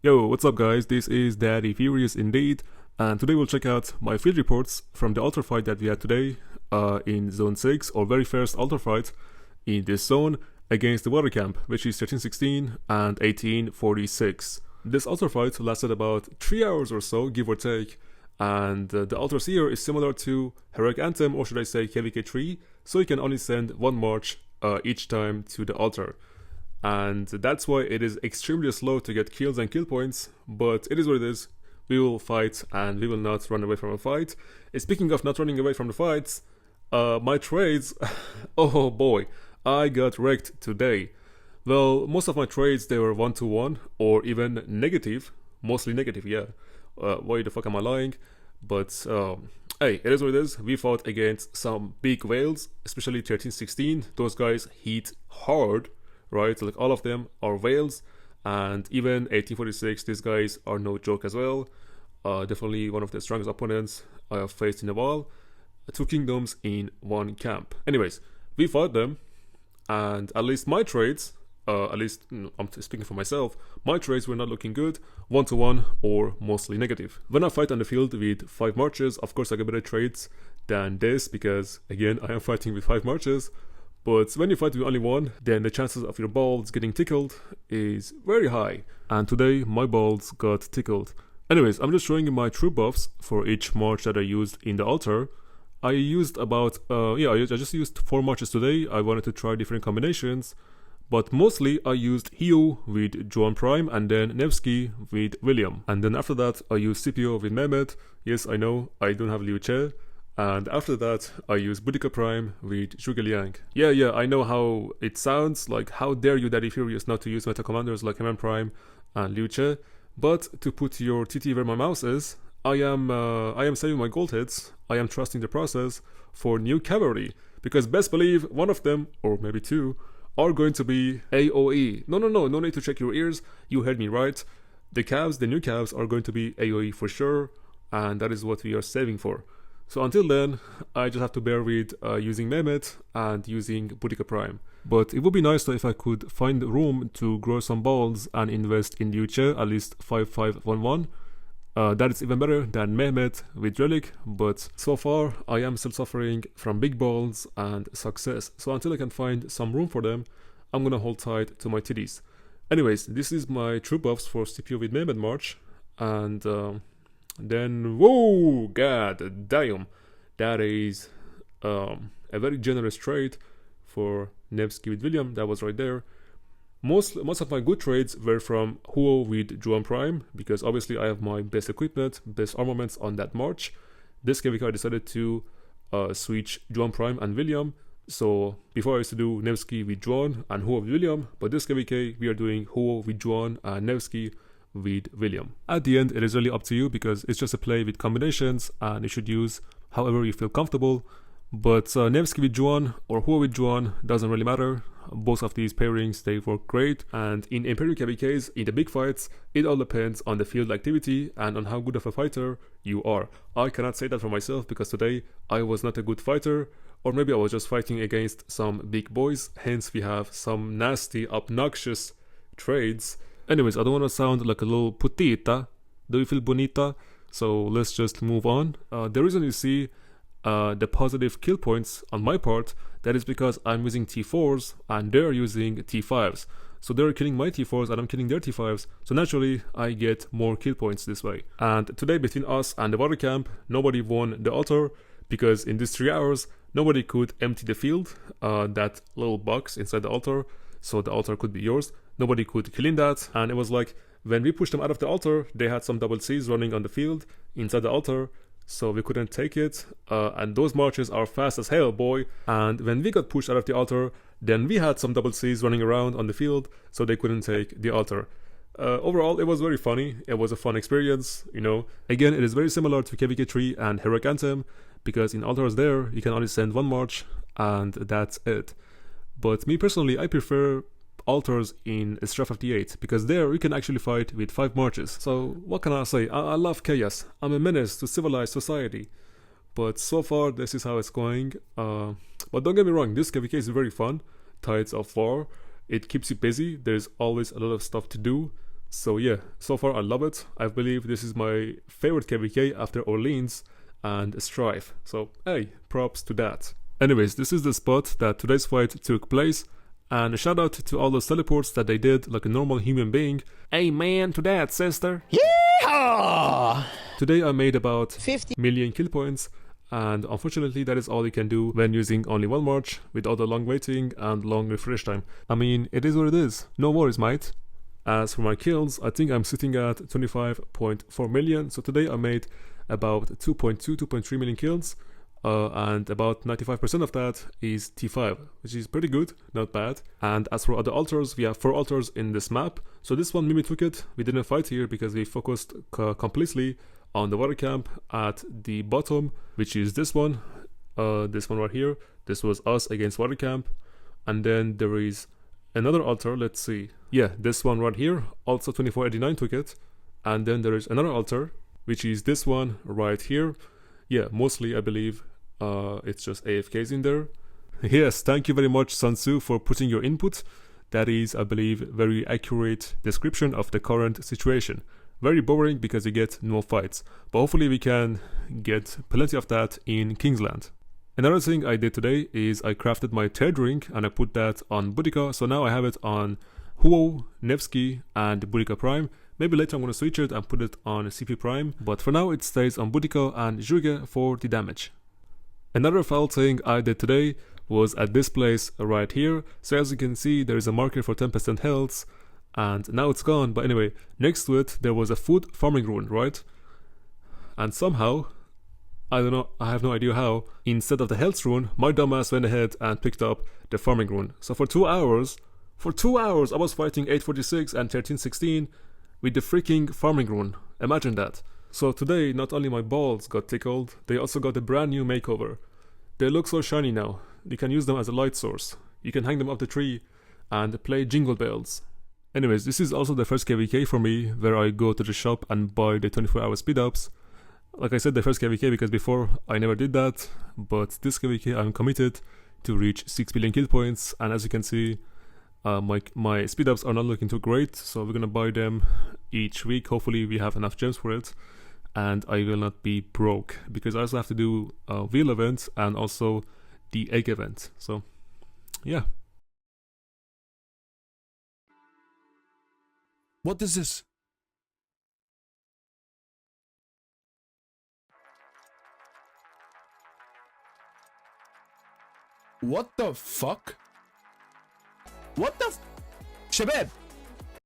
Yo, what's up guys, this is Daddy Furious indeed, and today we'll check out my field reports from the altar fight that we had today in Zone 6, or very first altar fight in this zone against the 𝒟𝒹𝒹𝓎, which is 1316 and 1846. This altar fight lasted about 3 hours or so, give or take, and the altars here is similar to Heroic Anthem, or should I say KVK3, so you can only send one march each time to the altar. And that's why it is extremely slow to get kills and kill points, but it is what it is. We will fight and we will not run away from a fight. Speaking of not running away from the fights, my trades, oh boy, I got wrecked today. Well, most of my trades, they were 1-1 or even negative, mostly negative, yeah. Why the fuck am I lying? But hey, it is what it is. We fought against some big whales, especially 1316. Those guys hit hard, right? Like all of them are whales, and even 1846, these guys are no joke as well. Definitely one of the strongest opponents I have faced in a while. 2 kingdoms in 1 camp. Anyways, we fought them, and at least my trades, I'm speaking for myself, my trades were not looking good, 1-1 or mostly negative. When I fight on the field with 5 marches, of course I get better trades than this, because again I am fighting with 5 marches. But when you fight with only 1, then the chances of your balls getting tickled is very high. And today my balls got tickled. Anyways, I'm just showing you my true buffs for each march that I used in the altar. I used about, I just used 4 marches today. I wanted to try different combinations. But mostly I used Hio with Joan Prime and then Nevsky with William. And then after that I used Scipio with Mehmet. Yes, I know, I don't have Liu Che. And after that, I use 𝒟𝒹𝒹𝓎 Prime with Zhuge Liang. Yeah, I know how it sounds, like how dare you Daddy Furious not to use meta commanders like MM Prime and Liu Che. But to put your TT where my mouse is, I am saving my gold hits, I am trusting the process for new cavalry. Because best believe one of them, or maybe 2, are going to be AoE. No need to check your ears, you heard me right. The new calves are going to be AoE for sure, and that is what we are saving for. So until then, I just have to bear with using Mehmet and using 𝒟𝒹𝒹𝓎 Prime. But it would be nice if I could find room to grow some balls and invest in Liu Che, at least 5-5-1-1. That is even better than Mehmet with Relic, but so far I am still suffering from big balls and success. So until I can find some room for them, I'm gonna hold tight to my titties. Anyways, this is my true buffs for Scipio with Mehmet March, and then, whoa, god damn, that is a very generous trade for Nevsky with William. That was right there. Most of my good trades were from Huo with Joan Prime, because obviously I have my best equipment, best armaments on that march. This KVK I decided to switch Joan Prime and William. So before I used to do Nevsky with Joan and Huo with William, but this KVK we are doing Huo with Joan and Nevsky with William. At the end, it is really up to you, because it's just a play with combinations and you should use however you feel comfortable. But Nevsky with Joan or Huo with Joan doesn't really matter. Both of these pairings, they work great, and in Imperial KVKs, in the big fights, it all depends on the field activity and on how good of a fighter you are. I cannot say that for myself, because today I was not a good fighter, or maybe I was just fighting against some big boys, hence we have some nasty, obnoxious trades. Anyways, I don't want to sound like a little putita. Do you feel bonita? So let's just move on. The reason you see the positive kill points on my part, that is because I'm using T4s and they're using T5s. So they're killing my T4s and I'm killing their T5s. So naturally, I get more kill points this way. And today, between us and the 𝒟𝒹𝒹𝓎, nobody won the altar, because in these 3 hours, nobody could empty the field, that little box inside the altar, so the altar could be yours. Nobody could kill in that, and it was like, when we pushed them out of the altar, they had some double Cs running on the field inside the altar, so we couldn't take it, and those marches are fast as hell, boy. And when we got pushed out of the altar, then we had some double Cs running around on the field, so they couldn't take the altar. Overall, it was very funny. It was a fun experience, you know. Again, it is very similar to KVK3 and Heroic Anthem, because in altars there, you can only send 1 march, and that's it. But me personally, I prefer altars in 𝒟𝒹𝒹𝓎, because there you can actually fight with 5 marches. So what can I say? I love chaos. I'm a menace to civilized society. But so far this is how it's going. But don't get me wrong, this KVK is very fun. Tides of War. It keeps you busy. There's always a lot of stuff to do. So yeah, so far I love it. I believe this is my favorite KVK after Orleans and Strife. So hey, props to that. Anyways, this is the spot that today's fight took place. And a shout out to all those teleports that they did like a normal human being. Amen to that, sister. Yeehaw! Today I made about 50 million kill points. And unfortunately that is all you can do when using only one march with all the long waiting and long refresh time. I mean, it is what it is. No worries, mate. As for my kills, I think I'm sitting at 25.4 million. So today I made about 2.3 million kills. And about 95% of that is T5, which is pretty good, not bad. And as for other altars, we have 4 altars in this map. So this one 𝒟𝒹𝓐, we didn't fight here because we focused completely on the water camp at the bottom, which is this one right here. This was us against water camp. And then there is another altar, let's see. Yeah, this one right here, also 2489 took it. And then there is another altar, which is this one right here. Yeah, mostly I believe it's just AFKs in there. Yes, thank you very much Sansu for putting your input. That is, I believe, very accurate description of the current situation. Very boring because you get no fights, but hopefully we can get plenty of that in Kingsland. Another thing I did today is I crafted my third ring and I put that on Boudica, so now I have it on Huo, Nevsky and Boudica Prime. Maybe later I'm going to switch it and put it on CP Prime, but for now it stays on Boudica and 𝒟𝒹𝓐 for the damage. Another foul thing I did today was at this place right here. So as you can see, there is a marker for 10% health, and now it's gone. But anyway, next to it there was a food farming rune, right? And somehow, I don't know, I have no idea how, instead of the health rune, my dumbass went ahead and picked up the farming rune. So for 2 hours I was fighting 846 and 1316 with the freaking farming rune. Imagine that. So today, not only my balls got tickled, they also got a brand new makeover. They look so shiny now. You can use them as a light source. You can hang them up the tree and play jingle bells. Anyways, this is also the first KVK for me where I go to the shop and buy the 24-hour speed ups. Like I said, the first KVK because before I never did that, but this KVK I'm committed to reach 6 billion kill points, and as you can see, my speed ups are not looking too great, so we're gonna buy them each week. Hopefully we have enough gems for it, and I will not be broke because I also have to do a wheel event and also the egg event. So yeah. What is this? What the fuck? What the شباب